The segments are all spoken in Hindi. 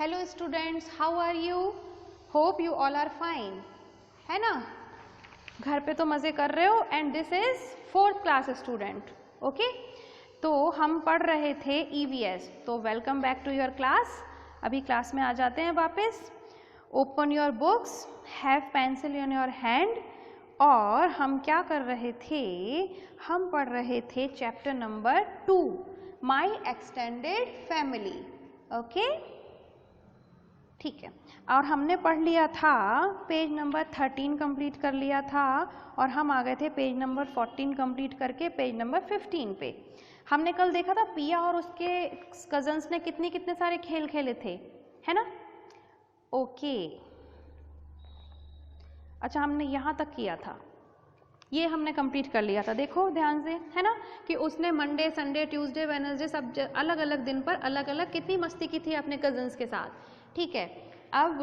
Hello students, how are you? Hope you all are fine, है ना? घर पे तो मज़े कर रहे हो। And this is 4th class student, okay? तो हम पढ़ रहे थे EVS, तो welcome back to your class. अभी क्लास में आ जाते हैं वापस। Open your books, have pencil in your hand. और हम क्या कर रहे थे? हम पढ़ रहे थे chapter number 2, my extended family, okay? ठीक है। और हमने पढ़ लिया था पेज नंबर 13 कंप्लीट कर लिया था, और हम आ गए थे पेज नंबर 14 कंप्लीट करके पेज नंबर 15 पे। हमने कल देखा था पिया और उसके कजन्स ने कितने सारे खेल खेले थे, है ना? ओके, अच्छा, हमने यहाँ तक किया था, ये हमने कंप्लीट कर लिया था। देखो ध्यान से, है ना, कि उसने मंडे, संडे, ट्यूसडे, वेडनेसडे सब अलग अलग दिन पर अलग अलग कितनी मस्ती की थी अपने कजन्स के साथ। ठीक है, अब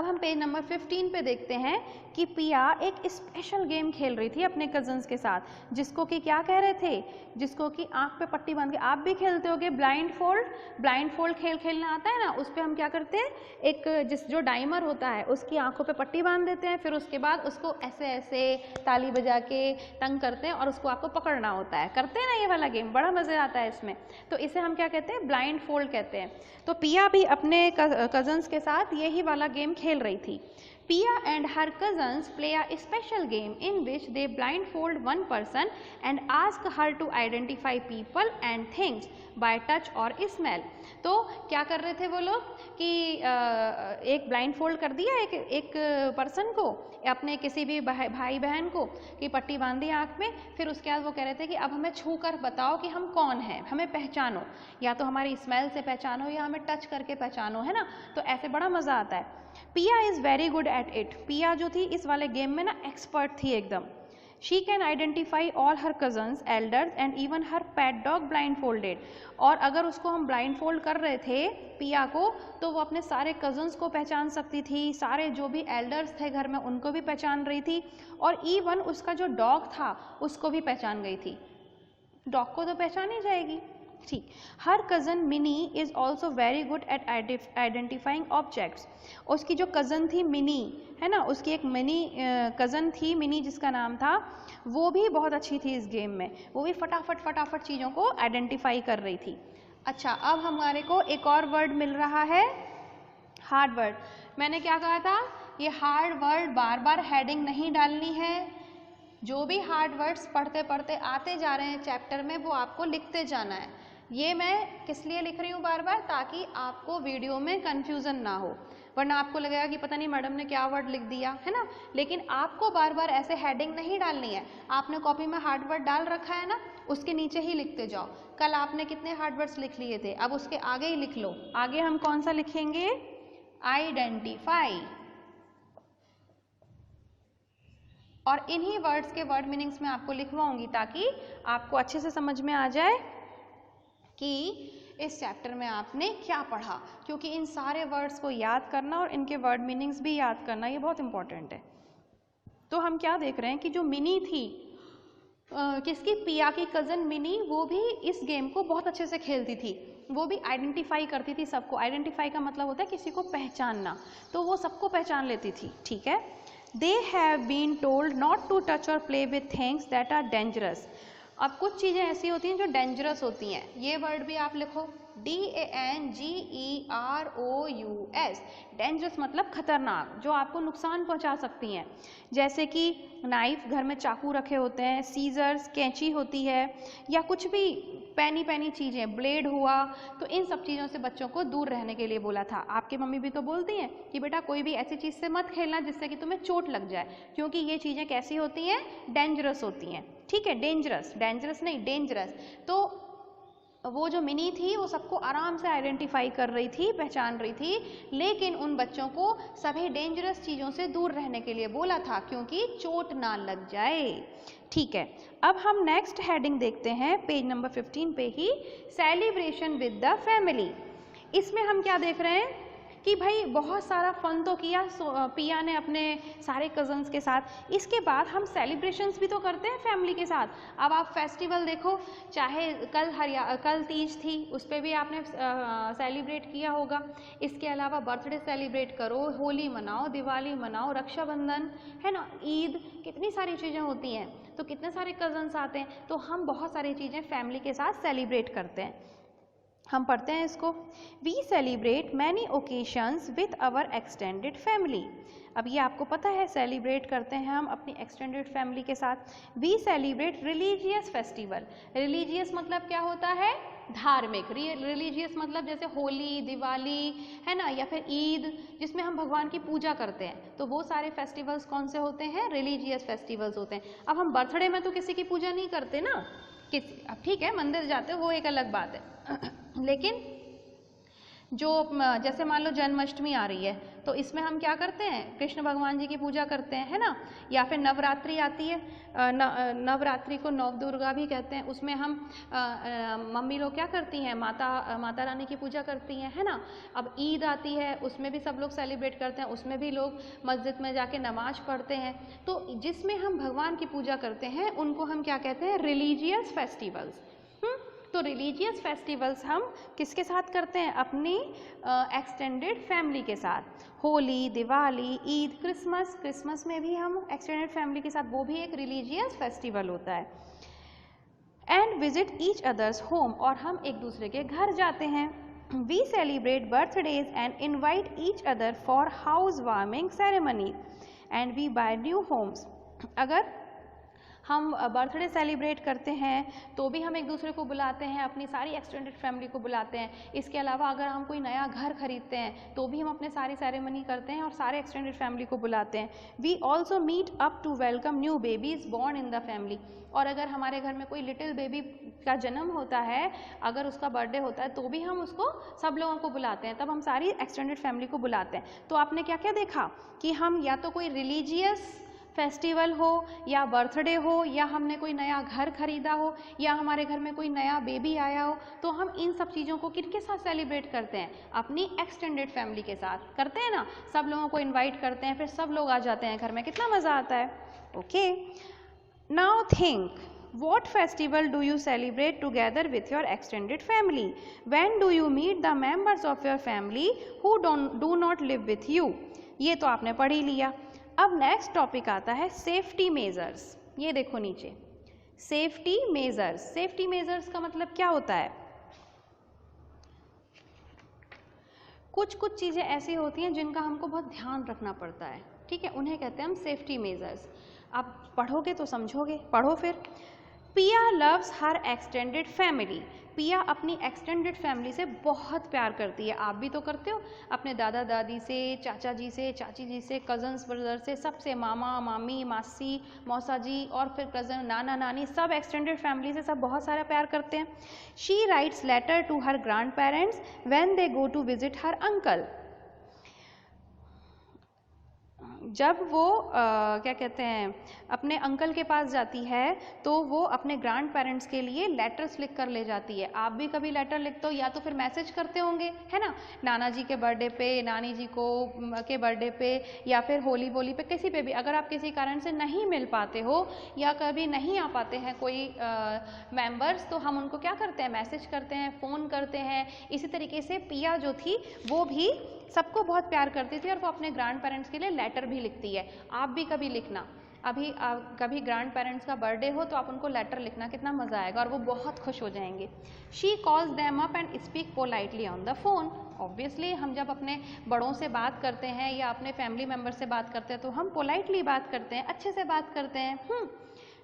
हम पेज नंबर 15 पे देखते हैं कि पिया एक स्पेशल गेम खेल रही थी अपने कजन्स के साथ, जिसको कि क्या कह रहे थे? जिसको कि आंख पे पट्टी बांध के, आप भी खेलते होगे ब्लाइंड फोल्ड खेल खेलना आता है ना? उस पे हम क्या करते हैं, एक जो डाइमर होता है उसकी आंखों पे पट्टी बांध देते हैं, फिर उसके बाद उसको ऐसे ऐसे ताली बजा के तंग करते हैं और उसको आपको पकड़ना होता है। करते हैं ना ये वाला गेम, बड़ा मज़ा आता है इसमें। तो इसे हम क्या कहते हैं? ब्लाइंड फोल्ड कहते हैं। तो पिया भी अपने कजन्स के साथ यही वाला गेम खेल रही थी। Pia and her cousins play a special game in which they blindfold one person and ask her to identify people and things by touch or smell. तो क्या कर रहे थे वो लोग कि एक ब्लाइंडफोल्ड कर दिया एक पर्सन को, अपने किसी भी भाई बहन को, कि पट्टी बांधी आँख में। फिर उसके बाद वो कह रहे थे कि अब हमें छू कर बताओ कि हम कौन हैं, हमें पहचानो, या तो हमारी स्मेल से पहचानो या हमें टच करके पहचानो, है ना? तो ऐसे बड़ा मज़ा आता है। पिया is very good at it. पिया जो थी इस वाले गेम में ना एक्सपर्ट थी एकदम। She can identify all her cousins, elders and even her pet dog blind folded. और अगर उसको हम ब्लाइंड फोल्ड कर रहे थे पिया को, तो वो अपने सारे कजन्स को पहचान सकती थी, सारे जो भी एल्डर्स थे घर में उनको भी पहचान रही थी, और इवन उसका जो डॉग था उसको भी पहचान गई थी। डॉग को तो पहचान ही जाएगी, ठीक। Her cousin Mini is also very good at identifying objects. उसकी जो कज़न थी मिनी, है ना, उसकी एक मिनी कज़न थी मिनी जिसका नाम था, वो भी बहुत अच्छी थी इस गेम में। वो भी फटाफट चीज़ों को आइडेंटिफाई कर रही थी। अच्छा, अब हमारे को एक और वर्ड मिल रहा है, हार्ड वर्ड। मैंने क्या कहा था? ये हार्ड वर्ड बार बार हेडिंग नहीं डालनी है। जो भी हार्ड वर्ड्स पढ़ते पढ़ते आते जा रहे हैं चैप्टर में, वो आपको लिखते जाना है। ये मैं किस लिए लिख रही हूँ बार बार? ताकि आपको वीडियो में कन्फ्यूज़न ना हो, वरना आपको लगेगा कि पता नहीं मैडम ने क्या वर्ड लिख दिया, है ना? लेकिन आपको बार बार ऐसे हेडिंग नहीं डालनी है। आपने कॉपी में हार्ड वर्ड डाल रखा है ना, उसके नीचे ही लिखते जाओ। कल आपने कितने हार्ड वर्ड्स लिख लिए थे, अब उसके आगे ही लिख लो। आगे हम कौन सा लिखेंगे? आइडेंटिफाई। और इन्हीं वर्ड्स के वर्ड मीनिंग्स में आपको लिखवाऊंगी ताकि आपको अच्छे से समझ में आ जाए कि इस चैप्टर में आपने क्या पढ़ा, क्योंकि इन सारे वर्ड्स को याद करना और इनके वर्ड मीनिंग्स भी याद करना ये बहुत इंपॉर्टेंट है। तो हम क्या देख रहे हैं कि जो मिनी थी, किसकी? पिया की कज़न मिनी, वो भी इस गेम को बहुत अच्छे से खेलती थी। वो भी आइडेंटिफाई करती थी सबको। आइडेंटिफाई का मतलब होता है किसी को पहचानना, तो वो सबको पहचान लेती थी, ठीक है? They have been told not to touch or play with things that are dangerous. अब कुछ चीज़ें ऐसी होती हैं जो डेंजरस होती हैं। ये वर्ड भी आप लिखो, DANGEROUS। डेंजरस मतलब खतरनाक, जो आपको नुकसान पहुंचा सकती हैं। जैसे कि नाइफ, घर में चाकू रखे होते हैं, सीजर्स, कैंची होती है, या कुछ भी पैनी चीज़ें, ब्लेड हुआ। तो इन सब चीज़ों से बच्चों को दूर रहने के लिए बोला था। आपकी मम्मी भी तो बोलती हैं कि बेटा कोई भी ऐसी चीज़ से मत खेलना जिससे कि तुम्हें चोट लग जाए, क्योंकि ये चीज़ें कैसी होती हैं? डेंजरस होती हैं, ठीक है? डेंजरस नहीं, डेंजरस। तो वो जो मिनी थी वो सबको आराम से आइडेंटिफाई कर रही थी, पहचान रही थी, लेकिन उन बच्चों को सभी डेंजरस चीज़ों से दूर रहने के लिए बोला था, क्योंकि चोट ना लग जाए, ठीक है? अब हम नेक्स्ट हेडिंग देखते हैं पेज नंबर 15 पे ही, सेलिब्रेशन विद द फैमिली। इसमें हम क्या देख रहे हैं कि भाई बहुत सारा फन तो किया पिया ने अपने सारे कज़न्स के साथ, इसके बाद हम सेलिब्रेशंस भी तो करते हैं फैमिली के साथ। अब आप फेस्टिवल देखो, चाहे कल तीज थी, उस पर भी आपने सेलिब्रेट किया होगा। इसके अलावा बर्थडे सेलिब्रेट करो, होली मनाओ, दिवाली मनाओ, रक्षाबंधन है ना, ईद, कितनी सारी चीज़ें होती हैं, तो कितने सारे कज़न्स आते हैं, तो हम बहुत सारी चीज़ें फैमिली के साथ सेलिब्रेट करते हैं। हम पढ़ते हैं इसको, we celebrate many occasions with our extended family. अब ये आपको पता है, सेलिब्रेट करते हैं हम अपनी एक्सटेंडेड फैमिली के साथ। We celebrate religious festival. Religious मतलब क्या होता है, धार्मिक। रिलीजियस मतलब जैसे होली, दिवाली है ना, या फिर ईद, जिसमें हम भगवान की पूजा करते हैं, तो वो सारे फेस्टिवल्स कौन से होते हैं, रिलीजियस फेस्टिवल्स होते हैं। अब हम बर्थडे में तो किसी की पूजा नहीं करते ना, अब ठीक है मंदिर जाते हो वो एक अलग बात है लेकिन जो जैसे मान लो जन्माष्टमी आ रही है, तो इसमें हम क्या करते हैं, कृष्ण भगवान जी की पूजा करते हैं, है ना। या फिर नवरात्रि आती है, नवरात्रि को नव दुर्गा भी कहते हैं, उसमें हम मम्मी लोग क्या करती हैं, माता रानी की पूजा करती हैं, है ना। अब ईद आती है, उसमें भी सब लोग सेलिब्रेट करते हैं, उसमें भी लोग मस्जिद में जाके नमाज पढ़ते हैं। तो जिसमें हम भगवान की पूजा करते हैं उनको हम क्या कहते हैं, रिलीजियस फेस्टिवल्स। तो रिलीजियस फेस्टिवल्स हम किसके साथ करते हैं, अपनी एक्सटेंडेड फैमिली के साथ। होली, दिवाली, ईद, क्रिसमस, क्रिसमस में भी हम एक्सटेंडेड फैमिली के साथ, वो भी एक रिलीजियस फेस्टिवल होता है। And visit each others home, और हम एक दूसरे के घर जाते हैं। We celebrate birthdays and invite each other for house warming ceremony and we buy new homes. अगर हम बर्थडे सेलिब्रेट करते हैं तो भी हम एक दूसरे को बुलाते हैं, अपनी सारी एक्सटेंडेड फैमिली को बुलाते हैं। इसके अलावा अगर हम कोई नया घर खरीदते हैं तो भी हम अपने सारी सेरेमनी करते हैं और सारे एक्सटेंडेड फैमिली को बुलाते हैं। We also meet up to welcome new babies born in the family, और अगर हमारे घर में कोई लिटिल बेबी का जन्म होता है, अगर उसका बर्थडे होता है, तो भी हम उसको सब लोगों को बुलाते हैं, तब हम सारी एक्सटेंडेड फैमिली को बुलाते हैं। तो आपने क्या क्या देखा कि हम या तो कोई रिलीजियस फेस्टिवल हो, या बर्थडे हो, या हमने कोई नया घर खरीदा हो, या हमारे घर में कोई नया बेबी आया हो, तो हम इन सब चीज़ों को किनके साथ सेलिब्रेट करते हैं, अपनी एक्सटेंडेड फैमिली के साथ करते हैं ना। सब लोगों को इनवाइट करते हैं, फिर सब लोग आ जाते हैं घर में, कितना मज़ा आता है। Okay, now think, what festival do you celebrate together with your extended family? When do you meet the members of your family who do not live with you? ये तो आपने पढ़ ही लिया। अब नेक्स्ट टॉपिक आता है सेफ्टी मेजर्स। ये देखो नीचे, सेफ्टी मेजर्स। सेफ्टी मेजर्स का मतलब क्या होता है, कुछ चीज़ें ऐसी होती हैं जिनका हमको बहुत ध्यान रखना पड़ता है, ठीक है, उन्हें कहते हैं हम सेफ्टी मेजर्स। आप पढ़ोगे तो समझोगे, पढ़ो फिर। पिया लव्स हर एक्सटेंडेड फैमिली। पिया अपनी एक्सटेंडेड फैमिली से बहुत प्यार करती है। आप भी तो करते हो, अपने दादा दादी से, चाचा जी से, चाची जी से, कज़न्स ब्रदर से, सबसे, मामा मामी, मासी, मौसा जी, और फिर कज़न, नाना नानी, सब एक्सटेंडेड फैमिली से सब बहुत सारा प्यार करते हैं। She writes letter to her grand parents when they go to visit her uncle. जब वो क्या कहते हैं, अपने अंकल के पास जाती है तो वो अपने ग्रैंड पेरेंट्स के लिए लेटर्स लिख कर ले जाती है। आप भी कभी लेटर लिखते हो, या तो फिर मैसेज करते होंगे, है ना, नाना जी के बर्थडे पे, नानी जी को के बर्थडे पे, या फिर होली बोली पे, किसी पे भी। अगर आप किसी कारण से नहीं मिल पाते हो या कभी नहीं आ पाते हैं कोई मेंबर्स, तो हम उनको क्या करते हैं, मैसेज करते हैं, फ़ोन करते हैं। इसी तरीके से पिया जो थी वो भी सबको बहुत प्यार करती थी और वो अपने ग्रैंड पेरेंट्स के लिए लेटर भी लिखती है। आप भी कभी लिखना, अभी कभी ग्रैंड पेरेंट्स का बर्थडे हो तो आप उनको लेटर लिखना, कितना मज़ा आएगा और वो बहुत खुश हो जाएंगे। She calls them up and speak politely on the phone. Obviously हम जब अपने बड़ों से बात करते हैं या अपने फैमिली मेम्बर से बात करते हैं तो हम पोलाइटली बात करते हैं, अच्छे से बात करते हैं।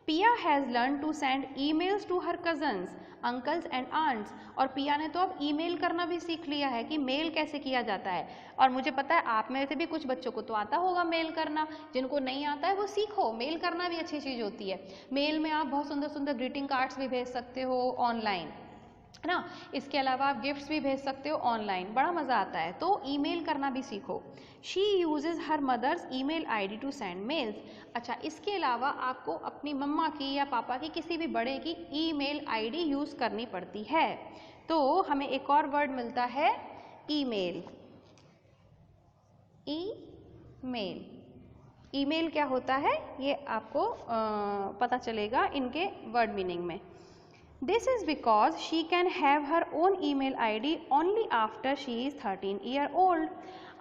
Piya has learn to send emails to her cousins, uncles and aunts. और पिया ने तो अब ईमेल करना भी सीख लिया है कि मेल कैसे किया जाता है। और मुझे पता है आप में से भी कुछ बच्चों को तो आता होगा मेल करना, जिनको नहीं आता है वो सीखो, मेल करना भी अच्छी चीज़ होती है। मेल में आप बहुत सुंदर सुंदर ग्रीटिंग कार्ड्स भी भेज सकते हो ऑनलाइन, है ना। इसके अलावा आप गिफ्ट्स भी भेज सकते हो ऑनलाइन, बड़ा मज़ा आता है। तो ईमेल करना भी सीखो। She uses her mother's email ID to send mails. अच्छा, इसके अलावा आपको अपनी मम्मा की या पापा की, किसी भी बड़े की ईमेल आईडी यूज़ करनी पड़ती है। तो हमें एक और वर्ड मिलता है ईमेल। ईमेल। ईमेल क्या होता है ये आपको पता चलेगा इनके वर्ड मीनिंग में। This is because she can have her own email ID only after she is 13 year old.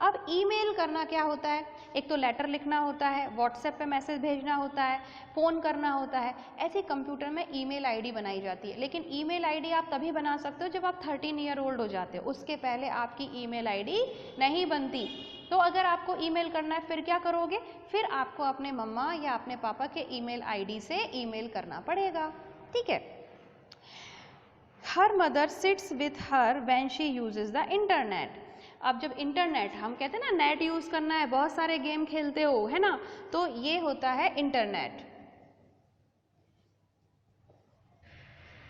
अब ईमेल करना क्या होता है, एक तो लेटर लिखना होता है, व्हाट्सएप पे मैसेज भेजना होता है, फ़ोन करना होता है, ऐसे कंप्यूटर में ईमेल आईडी बनाई जाती है। लेकिन ईमेल आईडी आप तभी बना सकते हो जब आप 13 ईयर ओल्ड हो जाते हो, उसके पहले आपकी ईमेल आईडी नहीं बनती। तो अगर आपको ईमेल करना है फिर क्या करोगे, फिर आपको अपने मम्मा या अपने पापा के ईमेल आईडी से ईमेल करना पड़ेगा, ठीक है। Her mother sits with her when she uses the internet. अब जब इंटरनेट, हम कहते हैं ना नेट यूज़ करना है, बहुत सारे गेम खेलते हो, है ना, तो ये होता है इंटरनेट।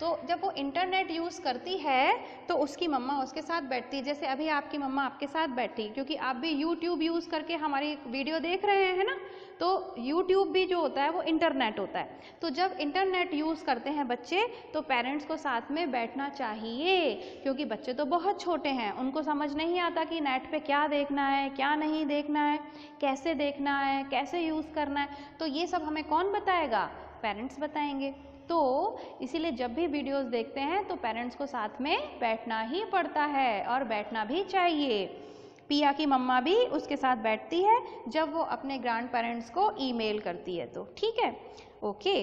तो जब वो इंटरनेट यूज़ करती है तो उसकी मम्मा उसके साथ बैठती है, जैसे अभी आपकी मम्मा आपके साथ बैठी, क्योंकि आप भी यूट्यूब यूज़ करके हमारी वीडियो देख रहे हैं, है ना, तो यूट्यूब भी जो होता है वो इंटरनेट होता है। तो जब इंटरनेट यूज़ करते हैं बच्चे तो पेरेंट्स को साथ में बैठना चाहिए, क्योंकि बच्चे तो बहुत छोटे हैं, उनको समझ नहीं आता कि नेट पे क्या देखना है, क्या नहीं देखना है, कैसे देखना है, कैसे यूज़ करना है। तो ये सब हमें कौन बताएगा, पेरेंट्स बताएंगे। तो इसीलिए जब भी वीडियोस देखते हैं तो पेरेंट्स को साथ में बैठना ही पड़ता है और बैठना भी चाहिए। पिया की मम्मा भी उसके साथ बैठती है जब वो अपने ग्रैंड पेरेंट्स को ईमेल करती है, तो ठीक है, okay.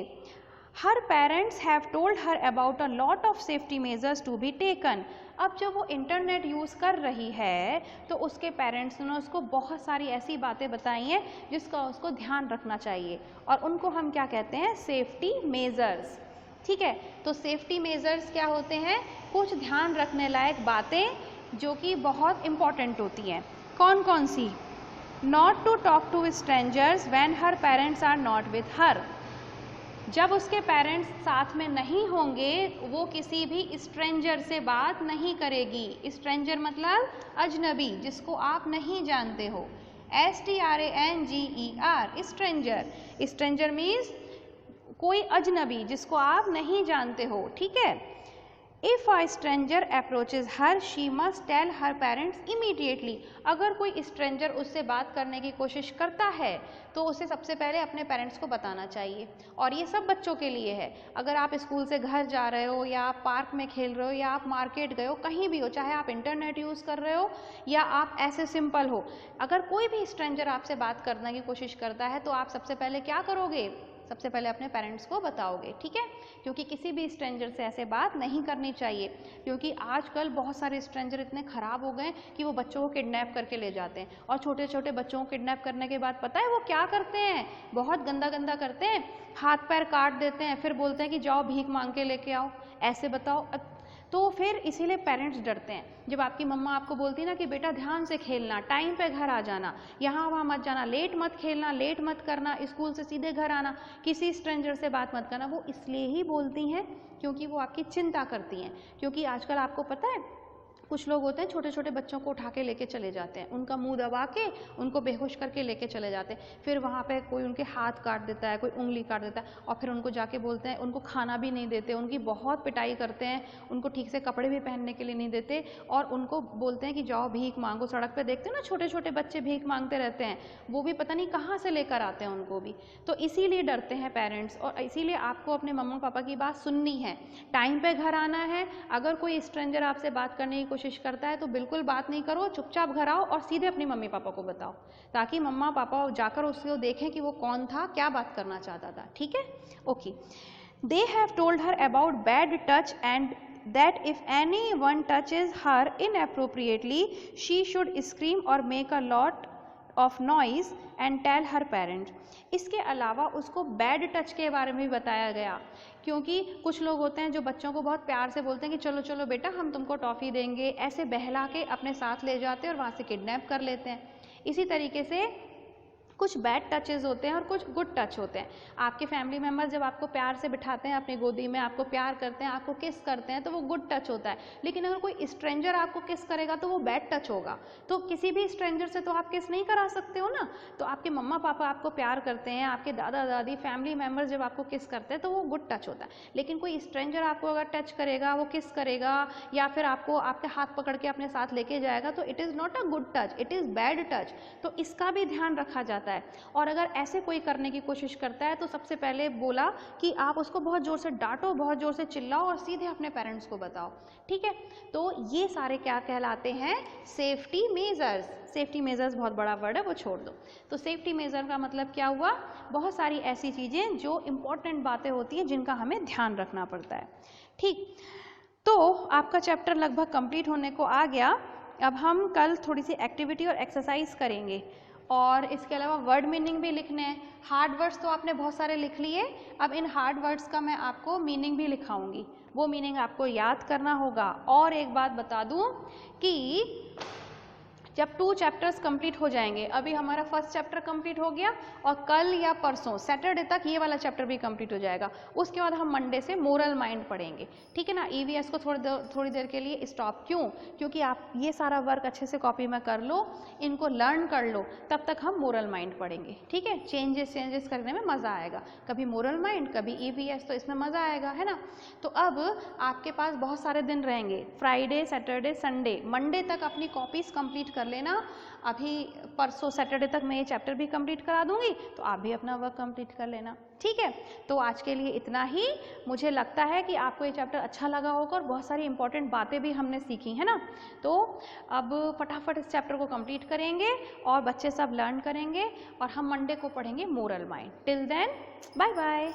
Her parents have told her about a lot of safety measures to be taken. अब जब वो इंटरनेट यूज़ कर रही है तो उसके पेरेंट्स ने उसको बहुत सारी ऐसी बातें बताई हैं जिसका उसको ध्यान रखना चाहिए, और उनको हम क्या कहते हैं, सेफ्टी मेजर्स, ठीक है। तो सेफ्टी मेजर्स क्या होते हैं, कुछ ध्यान रखने लायक बातें जो कि बहुत इम्पॉर्टेंट होती हैं। कौन कौन सी, not to talk to strangers when her parents are not with her. जब उसके पेरेंट्स साथ में नहीं होंगे वो किसी भी स्ट्रेंजर से बात नहीं करेगी। स्ट्रेंजर मतलब अजनबी, जिसको आप नहीं जानते हो, STRANGER, स्ट्रेंजर। स्ट्रेंजर मीन्स कोई अजनबी जिसको आप नहीं जानते हो, ठीक है। If a stranger approaches her, she must tell her parents immediately. अगर कोई स्ट्रेंजर उससे बात करने की कोशिश करता है तो उसे सबसे पहले अपने पेरेंट्स को बताना चाहिए। और ये सब बच्चों के लिए है, अगर आप स्कूल से घर जा रहे हो या आप पार्क में खेल रहे हो या आप मार्केट गए हो, कहीं भी हो, चाहे आप इंटरनेट यूज़ कर रहे हो या आप ऐसे सिंपल हो, अगर कोई भी स्ट्रेंजर आपसे बात करने की कोशिश करता है तो आप सबसे पहले क्या करोगे, सबसे पहले अपने पेरेंट्स को बताओगे, ठीक है। क्योंकि किसी भी स्ट्रेंजर से ऐसे बात नहीं करनी चाहिए, क्योंकि आजकल बहुत सारे स्ट्रेंजर इतने ख़राब हो गए कि वो बच्चों को किडनैप करके ले जाते हैं, और छोटे छोटे बच्चों को किडनैप करने के बाद पता है वो क्या करते हैं, बहुत गंदा गंदा करते हैं, हाथ पैर काट देते हैं, फिर बोलते हैं कि जाओ भीख मांग के लेके आओ, ऐसे बताओ। तो फिर इसीलिए पेरेंट्स डरते हैं। जब आपकी मम्मा आपको बोलती है ना कि बेटा ध्यान से खेलना, टाइम पे घर आ जाना, यहाँ वहाँ मत जाना, लेट मत खेलना, लेट मत करना, स्कूल से सीधे घर आना, किसी स्ट्रेंजर से बात मत करना, वो इसलिए ही बोलती हैं क्योंकि वो आपकी चिंता करती हैं। क्योंकि आजकल आपको पता है कुछ लोग होते हैं छोटे छोटे बच्चों को उठा के लेके चले जाते हैं, उनका मुंह दबा के उनको बेहोश करके लेके चले जाते हैं, फिर वहाँ पे कोई उनके हाथ काट देता है, कोई उंगली काट देता है, और फिर उनको जाके बोलते हैं, उनको खाना भी नहीं देते, उनकी बहुत पिटाई करते हैं, उनको ठीक से कपड़े भी पहनने के लिए नहीं देते, और उनको बोलते हैं कि जाओ भीख मांगो। सड़क पे देखते हैं ना छोटे छोटे बच्चे भीख मांगते रहते हैं, वो भी पता नहीं कहाँ से लेकर आते हैं उनको भी। तो इसीलिए डरते हैं पेरेंट्स, और इसीलिए आपको अपने मम्मा पापा की बात सुननी है, टाइम पे घर आना है। अगर कोई स्ट्रेंजर आपसे बात करने की कोशिश करता है तो बिल्कुल बात नहीं करो, चुपचाप घर आओ और सीधे अपनी मम्मी पापा को बताओ, ताकि मम्मा पापा जाकर उसको देखें कि वो कौन था, क्या बात करना चाहता था, ठीक है, okay. They have told her about bad touch and that if anyone touches her inappropriately she should scream or make a lot of noise and tell her parents. इसके अलावा उसको बैड टच के बारे में भी बताया गया, क्योंकि कुछ लोग होते हैं जो बच्चों को बहुत प्यार से बोलते हैं कि चलो चलो बेटा हम तुमको टॉफ़ी देंगे, ऐसे बहला के अपने साथ ले जाते हैं और वहाँ से किडनैप कर लेते हैं। इसी तरीके से कुछ बैड टचेस होते हैं और कुछ गुड टच होते हैं। आपके फैमिली मेम्बर जब आपको प्यार से बिठाते हैं अपनी गोदी में, आपको प्यार करते हैं, आपको किस करते हैं, तो वो गुड टच होता है। लेकिन अगर कोई स्ट्रेंजर आपको किस करेगा तो वो बैड टच होगा। तो किसी भी स्ट्रेंजर से तो आप किस नहीं करा सकते हो ना। तो आपके मम्मा पापा आपको प्यार करते हैं, आपके दादा दादी फैमिली मेम्बर जब आपको किस करते हैं तो वो गुड टच होता है। लेकिन कोई स्ट्रेंजर आपको अगर टच करेगा, वो किस करेगा या फिर आपको आपके हाथ पकड़ के अपने साथ लेके जाएगा, तो it is not a good touch, it is bad touch. तो इसका भी ध्यान रखा जाता है। और अगर ऐसे कोई करने की कोशिश करता है तो सबसे पहले बोला कि आप उसको बहुत ज़ोर से डांटो, बहुत ज़ोर से चिल्लाओ और सीधे अपने पेरेंट्स को बताओ, ठीक है। तो ये सारे क्या कहलाते हैं, सेफ्टी मेजर्स। सेफ्टी मेजर्स बहुत बड़ा वर्ड है, वो छोड़ दो। तो सेफ्टी मेजर का मतलब क्या हुआ, बहुत सारी ऐसी चीज़ें जो इम्पोर्टेंट बातें होती हैं जिनका हमें ध्यान रखना पड़ता है, ठीक। तो आपका चैप्टर लगभग कंप्लीट होने को आ गया। अब हम कल थोड़ी सी एक्टिविटी और एक्सरसाइज करेंगे और इसके अलावा वर्ड मीनिंग भी लिखने हैं। हार्ड वर्ड्स तो आपने बहुत सारे लिख लिए, अब इन हार्ड वर्ड्स का मैं आपको मीनिंग भी लिखाऊंगी, वो मीनिंग आपको याद करना होगा। और एक बात बता दूं कि जब 2 चैप्टर्स कंप्लीट हो जाएंगे, अभी हमारा फर्स्ट चैप्टर कंप्लीट हो गया और कल या परसों सैटरडे तक ये वाला चैप्टर भी कंप्लीट हो जाएगा। उसके बाद हम मंडे से मोरल माइंड पढ़ेंगे, ठीक है ना। ईवीएस को थोड़ी देर के लिए स्टॉप, क्यों, क्योंकि आप ये सारा वर्क अच्छे से कॉपी में कर लो, इनको लर्न कर लो, तब तक हम मोरल माइंड पढ़ेंगे, ठीक है। चेंजेस करने में मज़ा आएगा, कभी मोरल माइंड कभी ईवीएस, तो इसमें मज़ा आएगा, है ना। तो अब आपके पास बहुत सारे दिन रहेंगे, फ्राइडे सैटरडे संडे, मंडे तक अपनी कॉपीज़ कंप्लीट कर लेना। अभी परसों सैटरडे तक मैं ये चैप्टर भी कंप्लीट करा दूंगी, तो आप भी अपना वर्क कंप्लीट कर लेना, ठीक है। तो आज के लिए इतना ही। मुझे लगता है कि आपको ये चैप्टर अच्छा लगा होगा और बहुत सारी इंपॉर्टेंट बातें भी हमने सीखी है ना। तो अब फटाफट इस चैप्टर को कंप्लीट करेंगे और बच्चे सब लर्न करेंगे और हम मंडे को पढ़ेंगे moral mind. Till then bye bye.